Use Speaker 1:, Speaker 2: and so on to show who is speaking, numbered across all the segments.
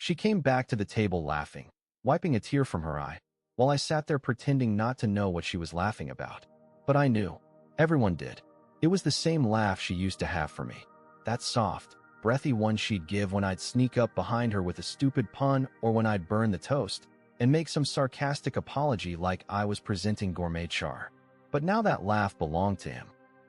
Speaker 1: She came back to the table laughing, wiping a tear from her eye, while I sat there pretending not to know what she was laughing about. But I knew. Everyone did. It was the same laugh she used to have for me. That soft, breathy one she'd give when I'd sneak up behind her with a stupid pun or when I'd burn the toast and make some sarcastic apology like I was presenting gourmet char. But now that laugh belonged to him.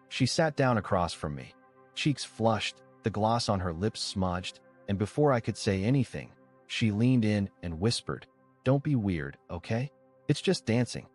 Speaker 1: She sat down across from me, cheeks flushed, the gloss on her lips smudged, and before I could say anything, she leaned in and whispered, "Don't be weird, okay? It's just dancing.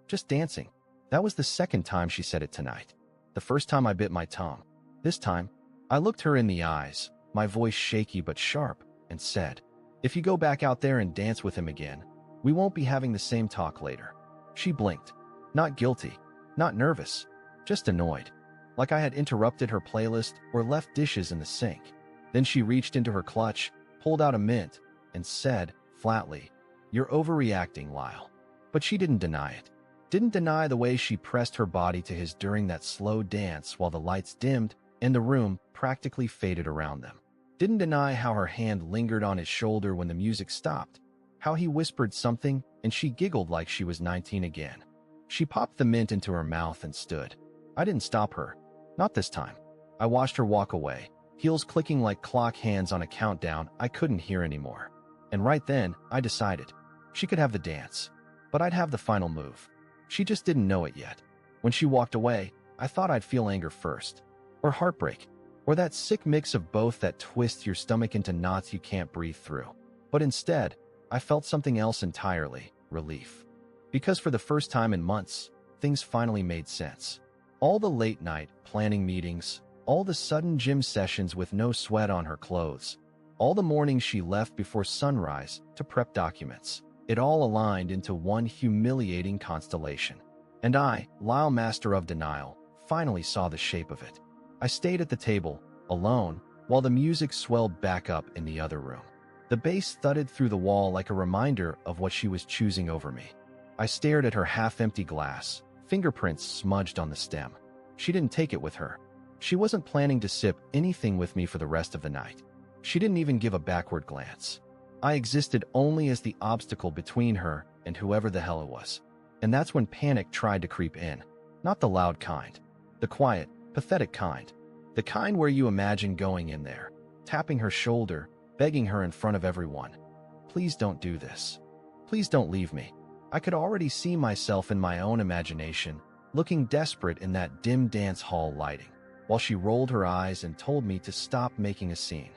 Speaker 1: Just dancing." That was the second time she said it tonight. The first time I bit my tongue. This time, I looked her in the eyes, my voice shaky but sharp, and said, "If you go back out there and dance with him again, we won't be having the same talk later." She blinked. Not guilty, not nervous, just annoyed, like I had interrupted her playlist or left dishes in the sink. Then she reached into her clutch, pulled out a mint, and said, flatly, "You're overreacting, Lyle." But she didn't deny it. Didn't deny the way she pressed her body to his during that slow dance while the lights dimmed and the room practically faded around them. Didn't deny how her hand lingered on his shoulder when the music stopped, how he whispered something and she giggled like she was 19 again. She popped the mint into her mouth and stood. I didn't stop her. Not this time. I watched her walk away, heels clicking like clock hands on a countdown I couldn't hear anymore. And right then, I decided. She could have the dance, but I'd have the final move. She just didn't know it yet. When she walked away, I thought I'd feel anger first, or heartbreak, or that sick mix of both that twists your stomach into knots you can't breathe through. But instead, I felt something else entirely, relief. Because for the first time in months, things finally made sense. All the late night planning meetings, all the sudden gym sessions with no sweat on her clothes, all the mornings she left before sunrise to prep documents, it all aligned into one humiliating constellation. And I, Lyle Master of Denial, finally saw the shape of it. I stayed at the table, alone, while the music swelled back up in the other room. The bass thudded through the wall like a reminder of what she was choosing over me. I stared at her half-empty glass, fingerprints smudged on the stem. She didn't take it with her. She wasn't planning to sip anything with me for the rest of the night. She didn't even give a backward glance. I existed only as the obstacle between her and whoever the hell it was. And that's when panic tried to creep in. Not the loud kind. The quiet, pathetic kind. The kind where you imagine going in there, tapping her shoulder, begging her in front of everyone. "Please don't do this. Please don't leave me." I could already see myself in my own imagination, looking desperate in that dim dance hall lighting, while she rolled her eyes and told me to stop making a scene.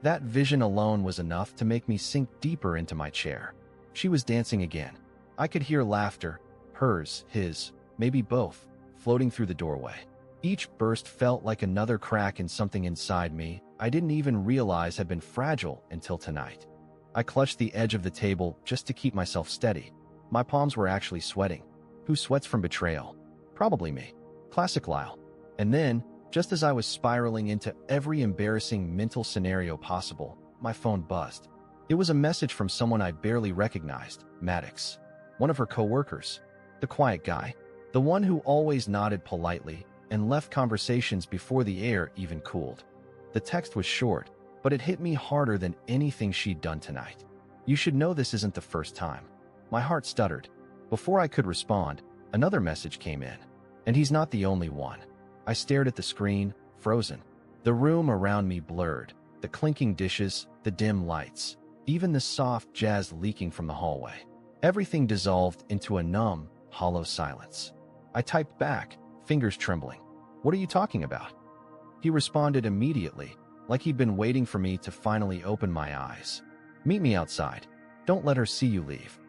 Speaker 1: That vision alone was enough to make me sink deeper into my chair. She was dancing again. I could hear laughter, hers, his, maybe both, floating through the doorway. Each burst felt like another crack in something inside me I didn't even realize had been fragile until tonight. I clutched the edge of the table just to keep myself steady. My palms were actually sweating. Who sweats from betrayal? Probably me. Classic Lyle. And then, just as I was spiraling into every embarrassing mental scenario possible, my phone buzzed. It was a message from someone I barely recognized, Maddox. One of her coworkers. The quiet guy. The one who always nodded politely and left conversations before the air even cooled. The text was short, but it hit me harder than anything she'd done tonight. "You should know this isn't the first time." My heart stuttered. Before I could respond, another message came in. And he's not the only one. I stared at the screen, frozen. The room around me blurred, the clinking dishes, the dim lights, even the soft jazz leaking from the hallway. Everything dissolved into a numb, hollow silence. I typed back, fingers trembling. "What are you talking about?" He responded immediately, like he'd been waiting for me to finally open my eyes. "Meet me outside. Don't let her see you leave."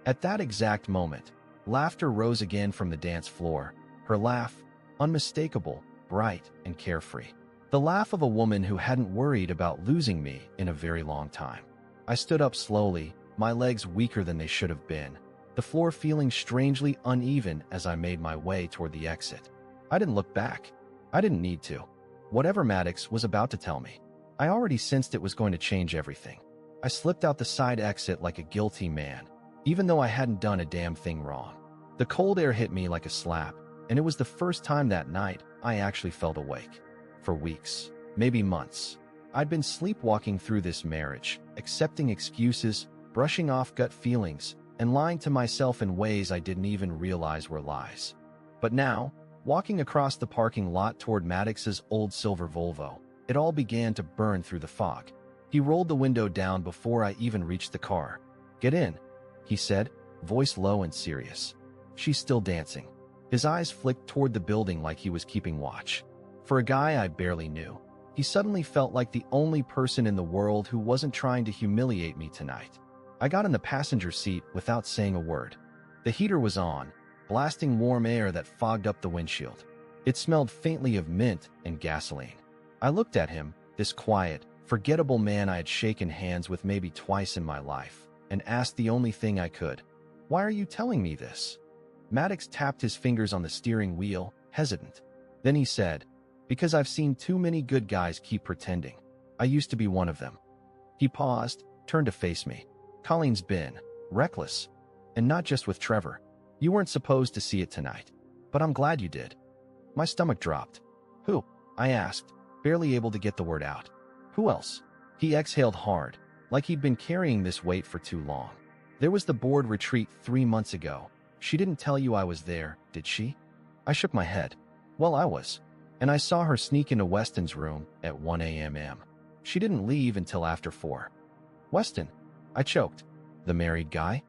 Speaker 1: At that exact moment, laughter rose again from the dance floor, her laugh, unmistakable, bright, and carefree. The laugh of a woman who hadn't worried about losing me in a very long time. I stood up slowly, my legs weaker than they should have been, the floor feeling strangely uneven as I made my way toward the exit. I didn't look back. I didn't need to. Whatever Maddox was about to tell me, I already sensed it was going to change everything. I slipped out the side exit like a guilty man, even though I hadn't done a damn thing wrong. The cold air hit me like a slap, and it was the first time that night I actually felt awake. For weeks, maybe months. I'd been sleepwalking through this marriage, accepting excuses, brushing off gut feelings, and lying to myself in ways I didn't even realize were lies. But now, walking across the parking lot toward Maddox's old silver Volvo, it all began to burn through the fog. He rolled the window down before I even reached the car. "Get in," he said, voice low and serious. "She's still dancing." His eyes flicked toward the building like he was keeping watch. For a guy I barely knew, he suddenly felt like the only person in the world who wasn't trying to humiliate me tonight. I got in the passenger seat without saying a word. The heater was on, blasting warm air that fogged up the windshield. It smelled faintly of mint and gasoline. I looked at him, this quiet, forgettable man I had shaken hands with maybe twice in my life, and asked the only thing I could. "Why are you telling me this?" Maddox tapped his fingers on the steering wheel, hesitant. Then he said, "Because I've seen too many good guys keep pretending. I used to be one of them." He paused, turned to face me. "Colleen's been reckless. And not just with Trevor. You weren't supposed to see it tonight. But I'm glad you did." My stomach dropped. "Who?" I asked, barely able to get the word out. "Who else?" He exhaled hard, like he'd been carrying this weight for too long. "There was the board retreat 3 months ago. She didn't tell you I was there, did she?" I shook my head. "Well, I was. And I saw her sneak into Weston's room at 1 a.m. She didn't leave until after 4. "Weston?" I choked. "The married guy?"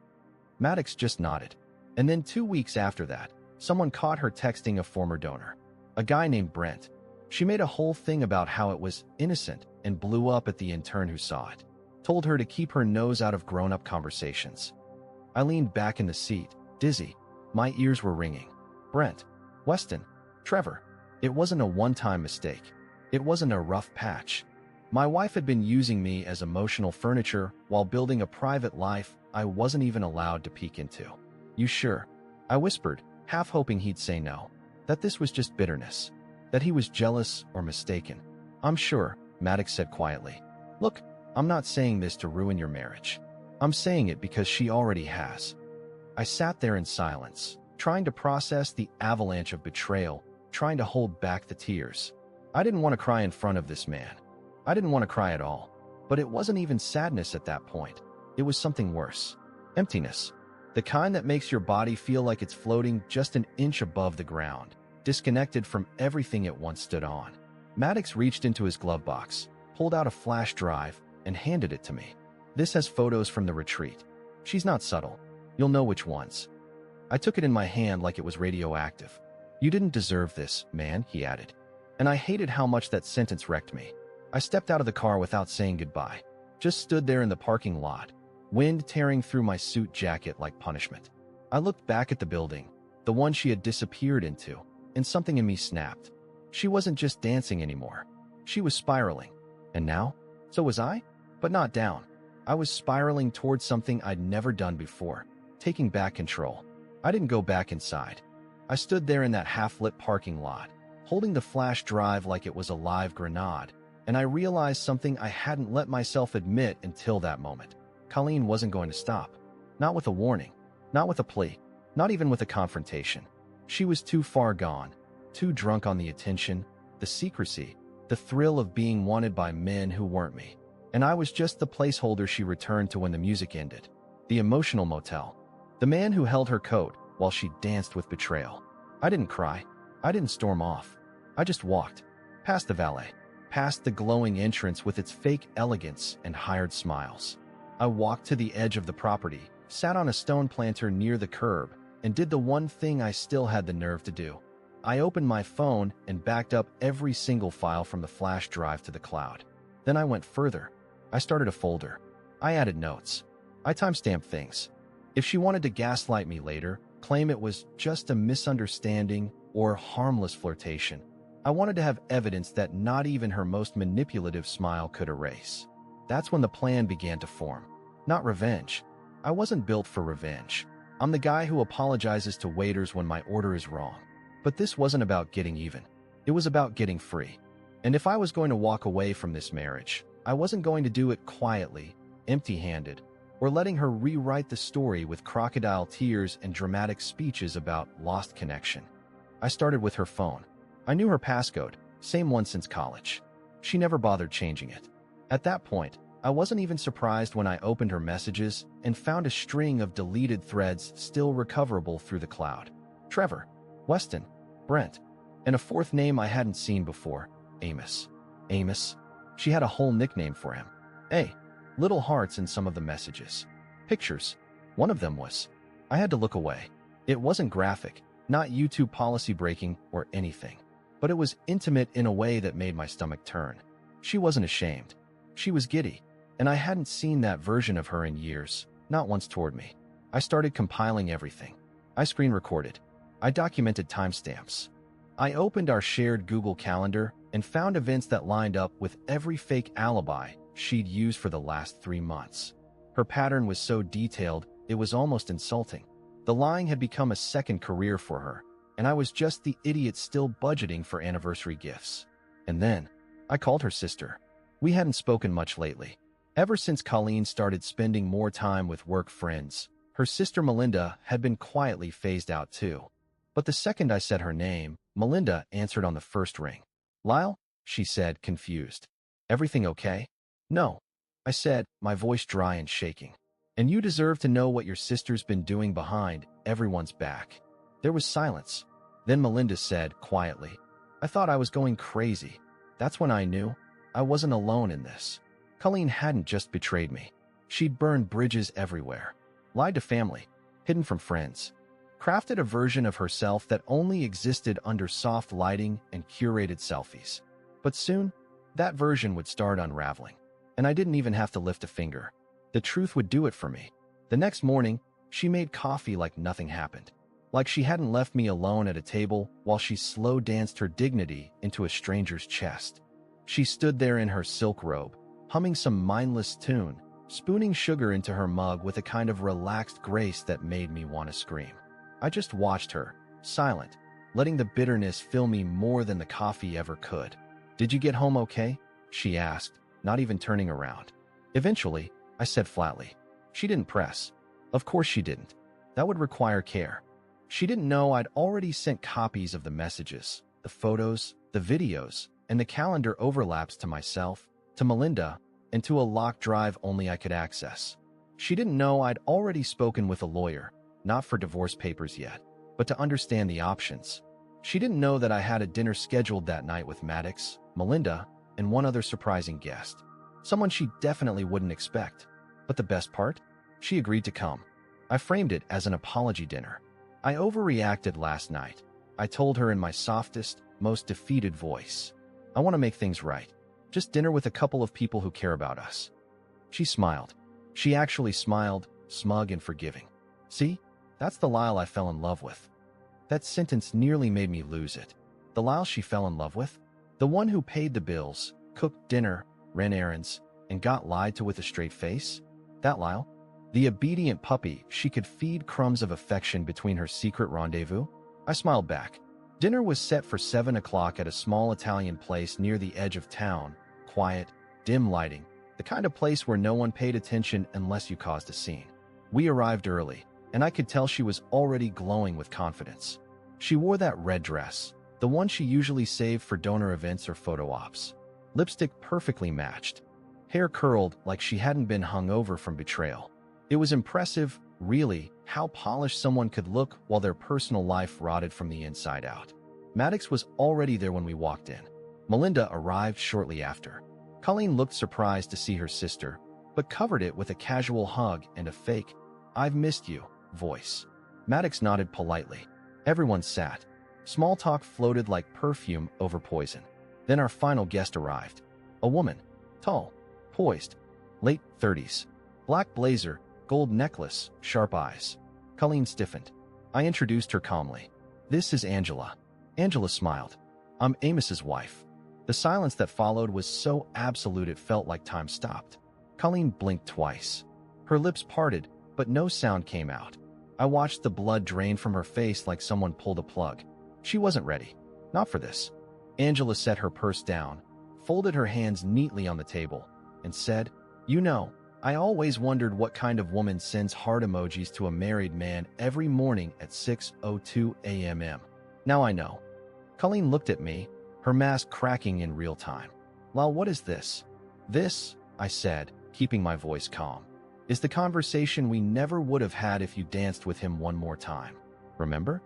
Speaker 1: Maddox just nodded. And then 2 weeks after that, someone caught her texting a former donor, a guy named Brent. She made a whole thing about how it was innocent and blew up at the intern who saw it. Told her to keep her nose out of grown-up conversations. I leaned back in the seat, dizzy. My ears were ringing. Brent, Weston, Trevor. It wasn't a one-time mistake. It wasn't a rough patch. My wife had been using me as emotional furniture while building a private life I wasn't even allowed to peek into. "You sure?" I whispered, half hoping he'd say no. That this was just bitterness. That he was jealous or mistaken. "I'm sure," Maddox said quietly. "Look, I'm not saying this to ruin your marriage. I'm saying it because she already has." I sat there in silence, trying to process the avalanche of betrayal, trying to hold back the tears. I didn't want to cry in front of this man. I didn't want to cry at all. But it wasn't even sadness at that point. It was something worse. Emptiness. The kind that makes your body feel like it's floating just an inch above the ground, disconnected from everything it once stood on. Maddox reached into his glove box, pulled out a flash drive, and handed it to me. "This has photos from the retreat. She's not subtle. You'll know which ones." I took it in my hand like it was radioactive. "You didn't deserve this, man," he added. And I hated how much that sentence wrecked me. I stepped out of the car without saying goodbye. Just stood there in the parking lot, wind tearing through my suit jacket like punishment. I looked back at the building, the one she had disappeared into, and something in me snapped. She wasn't just dancing anymore. She was spiraling. And now? So was I? But not down. I was spiraling towards something I'd never done before, taking back control. I didn't go back inside. I stood there in that half-lit parking lot, holding the flash drive like it was a live grenade, and I realized something I hadn't let myself admit until that moment. Colleen wasn't going to stop. Not with a warning. Not with a plea. Not even with a confrontation. She was too far gone. Too drunk on the attention, the secrecy, the thrill of being wanted by men who weren't me. And I was just the placeholder she returned to when the music ended. The emotional motel. The man who held her coat while she danced with betrayal. I didn't cry. I didn't storm off. I just walked. Past the valet. Past the glowing entrance with its fake elegance and hired smiles. I walked to the edge of the property, sat on a stone planter near the curb, and did the one thing I still had the nerve to do. I opened my phone and backed up every single file from the flash drive to the cloud. Then I went further. I started a folder. I added notes. I timestamped things. If she wanted to gaslight me later, claim it was just a misunderstanding or harmless flirtation, I wanted to have evidence that not even her most manipulative smile could erase. That's when the plan began to form. Not revenge. I wasn't built for revenge. I'm the guy who apologizes to waiters when my order is wrong. But this wasn't about getting even. It was about getting free. And if I was going to walk away from this marriage, I wasn't going to do it quietly, empty-handed, or letting her rewrite the story with crocodile tears and dramatic speeches about lost connection. I started with her phone. I knew her passcode, same one since college. She never bothered changing it. At that point, I wasn't even surprised when I opened her messages and found a string of deleted threads still recoverable through the cloud. Trevor, Weston, Brent, and a fourth name I hadn't seen before, Amos. Amos? She had a whole nickname for him. Little hearts in some of the messages. Pictures. One of them was. I had to look away. It wasn't graphic, not YouTube policy breaking or anything, but it was intimate in a way that made my stomach turn. She wasn't ashamed. She was giddy, and I hadn't seen that version of her in years, not once toward me. I started compiling everything. I screen recorded. I documented timestamps. I opened our shared Google Calendar and found events that lined up with every fake alibi she'd used for the last 3 months. Her pattern was so detailed, it was almost insulting. The lying had become a second career for her, and I was just the idiot still budgeting for anniversary gifts. And then, I called her sister. We hadn't spoken much lately. Ever since Colleen started spending more time with work friends, her sister Melinda had been quietly phased out too. But the second I said her name, Melinda answered on the first ring. "Lyle?" she said, confused. "Everything okay?" "No," I said, my voice dry and shaking. "And you deserve to know what your sister's been doing behind everyone's back." There was silence. Then Melinda said, quietly, "I thought I was going crazy." That's when I knew I wasn't alone in this. Colleen hadn't just betrayed me. She'd burned bridges everywhere, lied to family, hidden from friends, crafted a version of herself that only existed under soft lighting and curated selfies. But soon, that version would start unraveling, and I didn't even have to lift a finger. The truth would do it for me. The next morning, she made coffee like nothing happened, like she hadn't left me alone at a table while she slow danced her dignity into a stranger's chest. She stood there in her silk robe, humming some mindless tune, spooning sugar into her mug with a kind of relaxed grace that made me want to scream. I just watched her, silent, letting the bitterness fill me more than the coffee ever could. "Did you get home okay?" she asked, not even turning around. Eventually, I said flatly. She didn't press. Of course she didn't. That would require care. She didn't know I'd already sent copies of the messages, the photos, the videos, and the calendar overlaps to myself, to Melinda, and to a locked drive only I could access. She didn't know I'd already spoken with a lawyer, not for divorce papers yet, but to understand the options. She didn't know that I had a dinner scheduled that night with Maddox, Melinda, and one other surprising guest. Someone she definitely wouldn't expect. But the best part? She agreed to come. I framed it as an apology dinner. I overreacted last night. I told her in my softest, most defeated voice. I want to make things right. Just dinner with a couple of people who care about us. She smiled. She actually smiled, smug and forgiving. See? That's the Lyle I fell in love with. That sentence nearly made me lose it. The Lyle she fell in love with? The one who paid the bills, cooked dinner, ran errands, and got lied to with a straight face? That Lyle? The obedient puppy she could feed crumbs of affection between her secret rendezvous? I smiled back. Dinner was set for 7 o'clock at a small Italian place near the edge of town. Quiet, dim lighting, the kind of place where no one paid attention unless you caused a scene. We arrived early, and I could tell she was already glowing with confidence. She wore that red dress, the one she usually saved for donor events or photo ops. Lipstick perfectly matched. Hair curled like she hadn't been hungover from betrayal. It was impressive, really, how polished someone could look while their personal life rotted from the inside out. Maddox was already there when we walked in. Melinda arrived shortly after. Colleen looked surprised to see her sister, but covered it with a casual hug and a fake, "I've missed you," voice. Maddox nodded politely. Everyone sat. Small talk floated like perfume over poison. Then our final guest arrived. A woman. Tall. Poised. Late 30s. Black blazer, gold necklace, sharp eyes. Colleen stiffened. I introduced her calmly. "This is Angela." Angela smiled. "I'm Amos's wife." The silence that followed was so absolute it felt like time stopped. Colleen blinked twice. Her lips parted, but no sound came out. I watched the blood drain from her face like someone pulled a plug. She wasn't ready. Not for this. Angela set her purse down, folded her hands neatly on the table, and said, "You know, I always wondered what kind of woman sends heart emojis to a married man every morning at 6:02 a.m. Now I know." Colleen looked at me, her mask cracking in real time. "Lyle, what is this?" "This," I said, keeping my voice calm, is the conversation we never would have had if you danced with him one more time. Remember?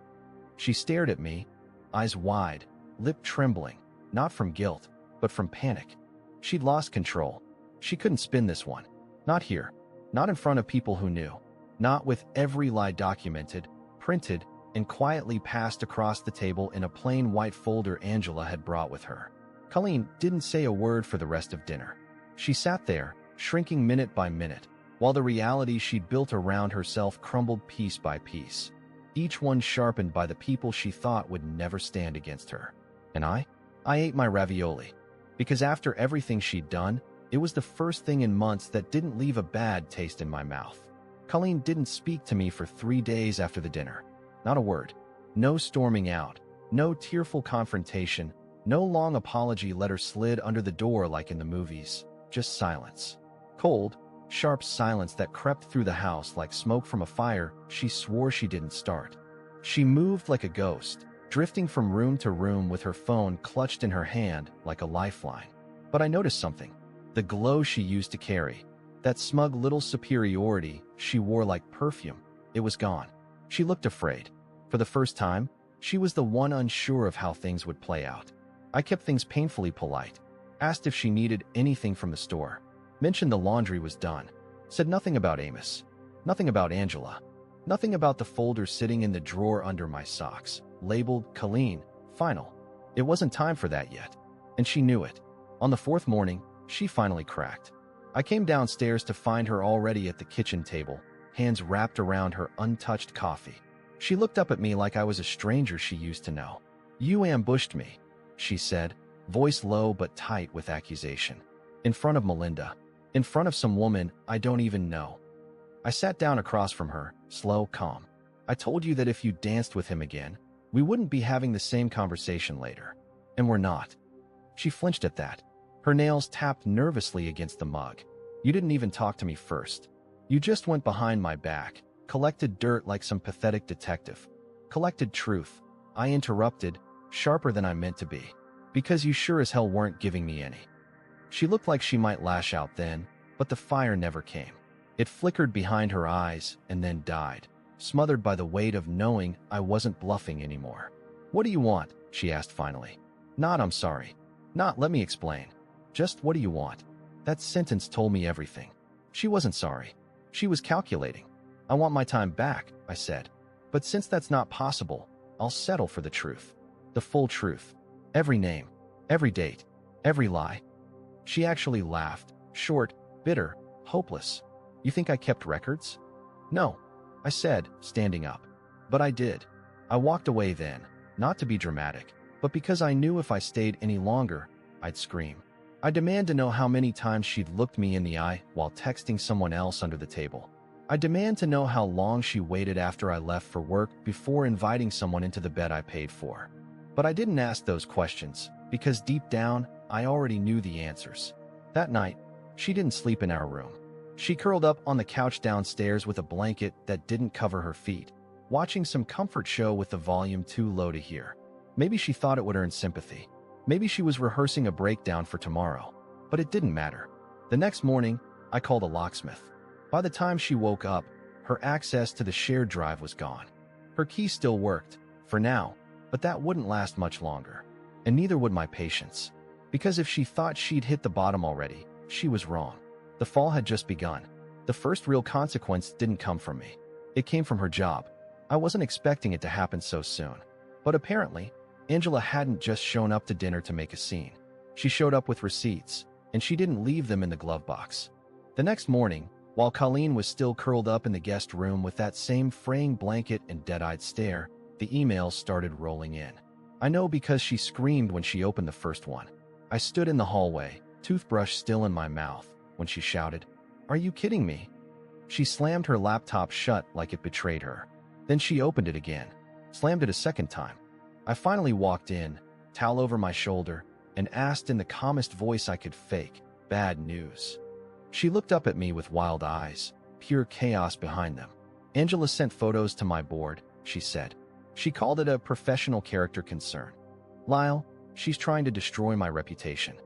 Speaker 1: She stared at me, eyes wide, lip trembling, not from guilt, but from panic. She'd lost control. She couldn't spin this one. Not here. Not in front of people who knew. Not with every lie documented, printed, and quietly passed across the table in a plain white folder Angela had brought with her. Colleen didn't say a word for the rest of dinner. She sat there, shrinking minute by minute, while the reality she'd built around herself crumbled piece by piece, each one sharpened by the people she thought would never stand against her. And I ate my ravioli, because after everything she'd done, it was the first thing in months that didn't leave a bad taste in my mouth. Colleen didn't speak to me for 3 days after the dinner. Not a word. No storming out. No tearful confrontation. No long apology letter slid under the door like in the movies. Just silence. Cold, sharp silence that crept through the house like smoke from a fire she swore she didn't start. She moved like a ghost, drifting from room to room with her phone clutched in her hand like a lifeline. But I noticed something. The glow she used to carry, that smug little superiority she wore like perfume, it was gone. She looked afraid. For the first time, she was the one unsure of how things would play out. I kept things painfully polite, asked if she needed anything from the store, mentioned the laundry was done, said nothing about Amos, nothing about Angela, nothing about the folder sitting in the drawer under my socks, labeled Colleen, final. It wasn't time for that yet, and she knew it. On the 4th morning, she finally cracked. I came downstairs to find her already at the kitchen table, hands wrapped around her untouched coffee. She looked up at me like I was a stranger she used to know. "You ambushed me," she said, voice low but tight with accusation. "In front of Melinda. In front of some woman I don't even know." I sat down across from her, slow, calm. "I told you that if you danced with him again, we wouldn't be having the same conversation later. And we're not." She flinched at that. Her nails tapped nervously against the mug. "You didn't even talk to me first. You just went behind my back, collected dirt like some pathetic detective. Collected truth." I interrupted, sharper than I meant to be. "Because you sure as hell weren't giving me any." She looked like she might lash out then, but the fire never came. It flickered behind her eyes and then died, smothered by the weight of knowing I wasn't bluffing anymore. "What do you want?" she asked finally. Not "I'm sorry." Not "let me explain." Just "what do you want?" That sentence told me everything. She wasn't sorry. She was calculating. "I want my time back," I said. "But since that's not possible, I'll settle for the truth. The full truth. Every name, every date, every lie." She actually laughed, short, bitter, hopeless. "You think I kept records?" "No," I said, standing up. "But I did." I walked away then, not to be dramatic, but because I knew if I stayed any longer, I'd scream. I demand to know how many times she'd looked me in the eye while texting someone else under the table. I demand to know how long she waited after I left for work before inviting someone into the bed I paid for. But I didn't ask those questions, because deep down, I already knew the answers. That night, she didn't sleep in our room. She curled up on the couch downstairs with a blanket that didn't cover her feet, watching some comfort show with the volume too low to hear. Maybe she thought it would earn sympathy. Maybe she was rehearsing a breakdown for tomorrow. But it didn't matter. The next morning, I called a locksmith. By the time she woke up, her access to the shared drive was gone. Her key still worked, for now, but that wouldn't last much longer. And neither would my patience. Because if she thought she'd hit the bottom already, she was wrong. The fall had just begun. The first real consequence didn't come from me. It came from her job. I wasn't expecting it to happen so soon. But apparently, Angela hadn't just shown up to dinner to make a scene. She showed up with receipts, and she didn't leave them in the glove box. The next morning, while Colleen was still curled up in the guest room with that same fraying blanket and dead-eyed stare, the emails started rolling in. I know because she screamed when she opened the first one. I stood in the hallway, toothbrush still in my mouth, when she shouted, "Are you kidding me?" She slammed her laptop shut like it betrayed her. Then she opened it again, slammed it a second time. I finally walked in, towel over my shoulder, and asked in the calmest voice I could fake, "Bad news." She looked up at me with wild eyes, pure chaos behind them. "Angela sent photos to my board," she said. She called it a professional character concern. "Lyle, she's trying to destroy my reputation."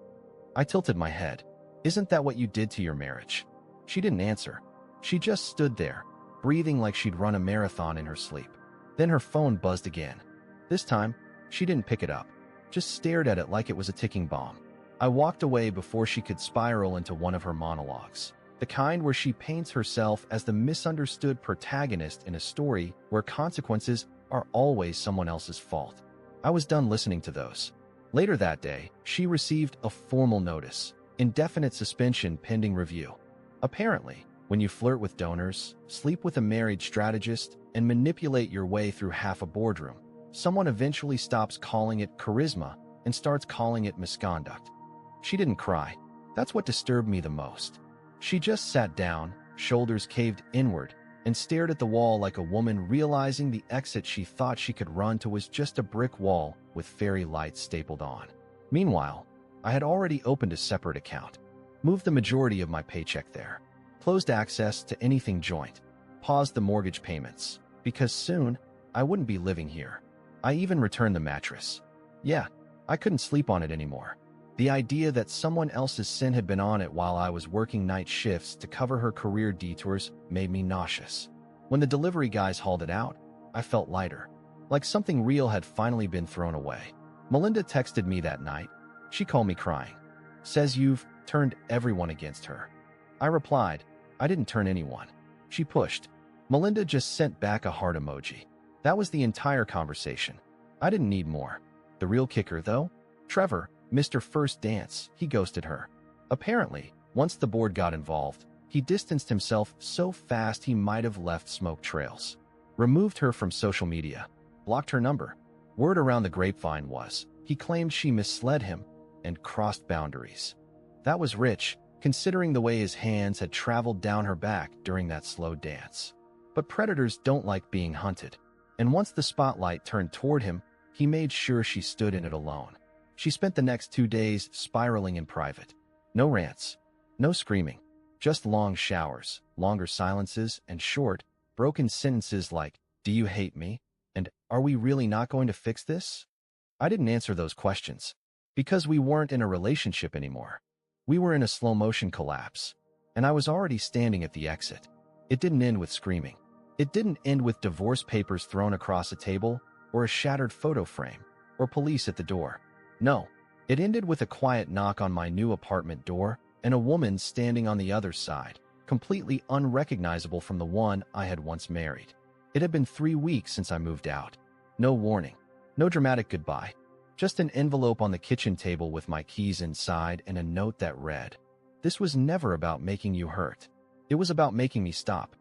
Speaker 1: I tilted my head. Isn't that what you did to your marriage? She didn't answer. She just stood there, breathing like she'd run a marathon in her sleep. Then her phone buzzed again. This time, she didn't pick it up, just stared at it like it was a ticking bomb. I walked away before she could spiral into one of her monologues, the kind where she paints herself as the misunderstood protagonist in a story where consequences are always someone else's fault. I was done listening to those. Later that day, she received a formal notice, indefinite suspension pending review. Apparently, when you flirt with donors, sleep with a married strategist, and manipulate your way through half a boardroom, someone eventually stops calling it charisma and starts calling it misconduct. She didn't cry. That's what disturbed me the most. She just sat down, shoulders caved inward, and stared at the wall like a woman realizing the exit she thought she could run to was just a brick wall with fairy lights stapled on. Meanwhile, I had already opened a separate account, moved the majority of my paycheck there, closed access to anything joint, paused the mortgage payments, because soon I wouldn't be living here. I even returned the mattress. Yeah, I couldn't sleep on it anymore. The idea that someone else's sin had been on it while I was working night shifts to cover her career detours made me nauseous. When the delivery guys hauled it out, I felt lighter, like something real had finally been thrown away. Melinda texted me that night. She called me crying. Says you've turned everyone against her. I replied, I didn't turn anyone. She pushed. Melinda just sent back a heart emoji. That was the entire conversation. I didn't need more. The real kicker, though? Trevor, Mr. First Dance, he ghosted her. Apparently, once the board got involved, he distanced himself so fast he might have left smoke trails. Removed her from social media. Blocked her number. Word around the grapevine was, he claimed she misled him and crossed boundaries. That was rich, considering the way his hands had traveled down her back during that slow dance. But predators don't like being hunted. And once the spotlight turned toward him, he made sure she stood in it alone. She spent the next 2 days spiraling in private. No rants, no screaming, just long showers, longer silences, and short, broken sentences like, "Do you hate me?" and "Are we really not going to fix this?" I didn't answer those questions, because we weren't in a relationship anymore. We were in a slow-motion collapse, and I was already standing at the exit. It didn't end with screaming. It didn't end with divorce papers thrown across a table, or a shattered photo frame, or police at the door. No, it ended with a quiet knock on my new apartment door and a woman standing on the other side, completely unrecognizable from the one I had once married. It had been 3 weeks since I moved out. No warning, no dramatic goodbye, just an envelope on the kitchen table with my keys inside and a note that read, "This was never about making you hurt. It was about making me stop."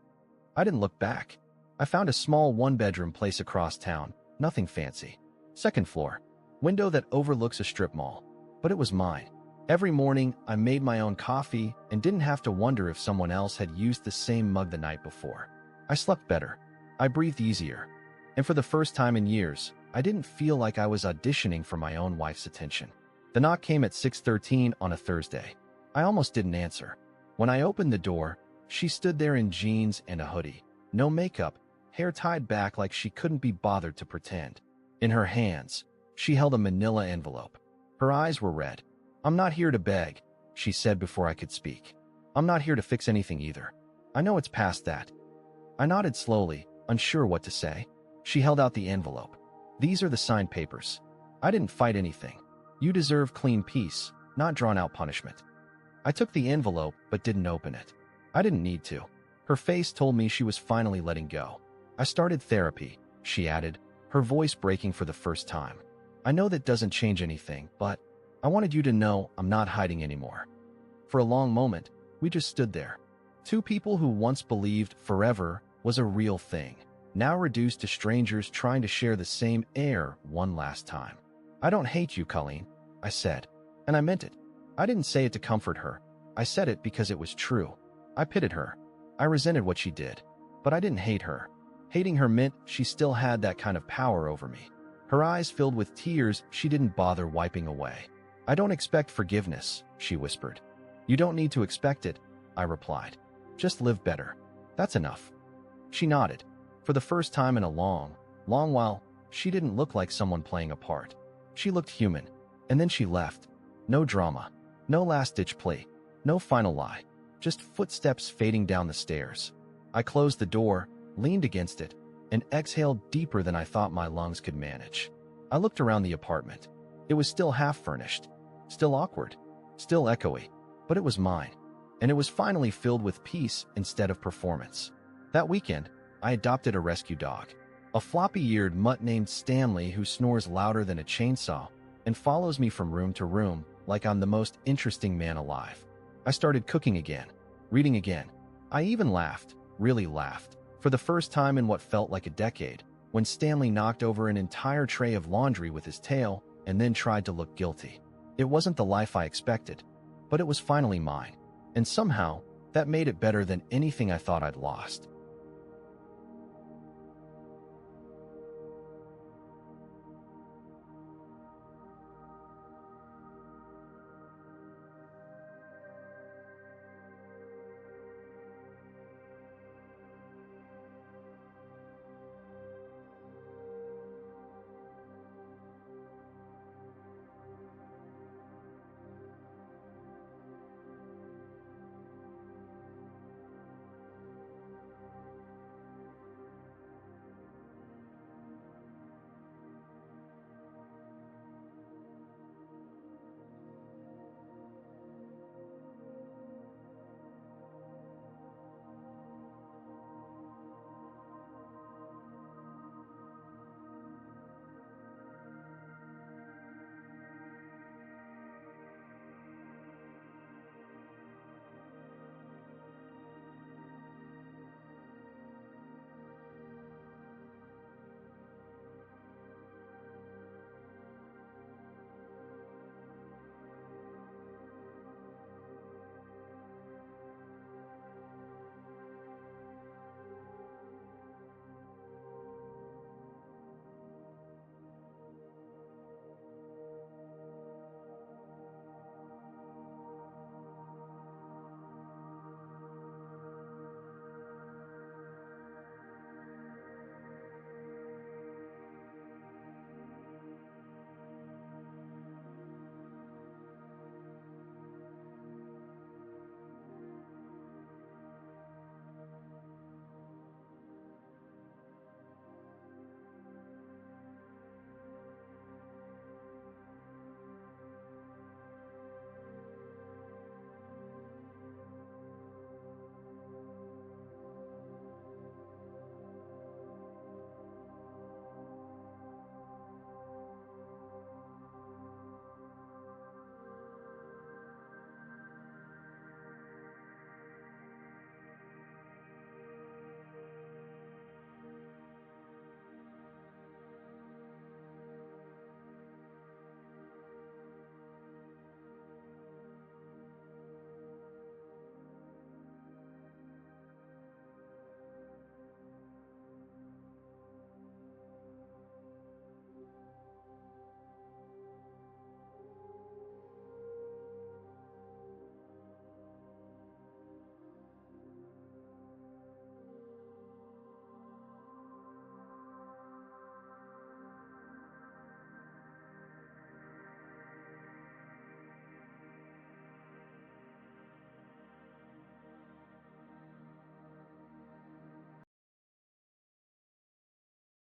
Speaker 1: I didn't look back. I found a small one-bedroom place across town, nothing fancy. Second floor. Window that overlooks a strip mall. But it was mine. Every morning, I made my own coffee and didn't have to wonder if someone else had used the same mug the night before. I slept better. I breathed easier. And for the first time in years, I didn't feel like I was auditioning for my own wife's attention. The knock came at 6:13 on a Thursday. I almost didn't answer. When I opened the door, she stood there in jeans and a hoodie. No makeup, hair tied back like she couldn't be bothered to pretend. In her hands, she held a manila envelope. Her eyes were red. "I'm not here to beg," she said before I could speak. "I'm not here to fix anything either. I know it's past that." I nodded slowly, unsure what to say. She held out the envelope. "These are the signed papers. I didn't fight anything. You deserve clean peace, not drawn-out punishment." I took the envelope but didn't open it. I didn't need to. Her face told me she was finally letting go. "I started therapy," she added, her voice breaking for the first time. "I know that doesn't change anything, but I wanted you to know I'm not hiding anymore." For a long moment, we just stood there. Two people who once believed forever was a real thing, now reduced to strangers trying to share the same air one last time. "I don't hate you, Colleen," I said, and I meant it. I didn't say it to comfort her. I said it because it was true. I pitied her. I resented what she did, but I didn't hate her. Hating her meant she still had that kind of power over me. Her eyes filled with tears she didn't bother wiping away. "I don't expect forgiveness," she whispered. "You don't need to expect it," I replied. "Just live better. That's enough." She nodded. For the first time in a long, long while, she didn't look like someone playing a part. She looked human. And then she left. No drama. No last-ditch plea. No final lie, just footsteps fading down the stairs. I closed the door, leaned against it, and exhaled deeper than I thought my lungs could manage. I looked around the apartment. It was still half-furnished, still awkward, still echoey, but it was mine, and it was finally filled with peace instead of performance. That weekend, I adopted a rescue dog, a floppy-eared mutt named Stanley who snores louder than a chainsaw and follows me from room to room like I'm the most interesting man alive. I started cooking again, reading again. I even laughed, really laughed, for the first time in what felt like a decade, when Stanley knocked over an entire tray of laundry with his tail and then tried to look guilty. It wasn't the life I expected, but it was finally mine, and somehow, that made it better than anything I thought I'd lost.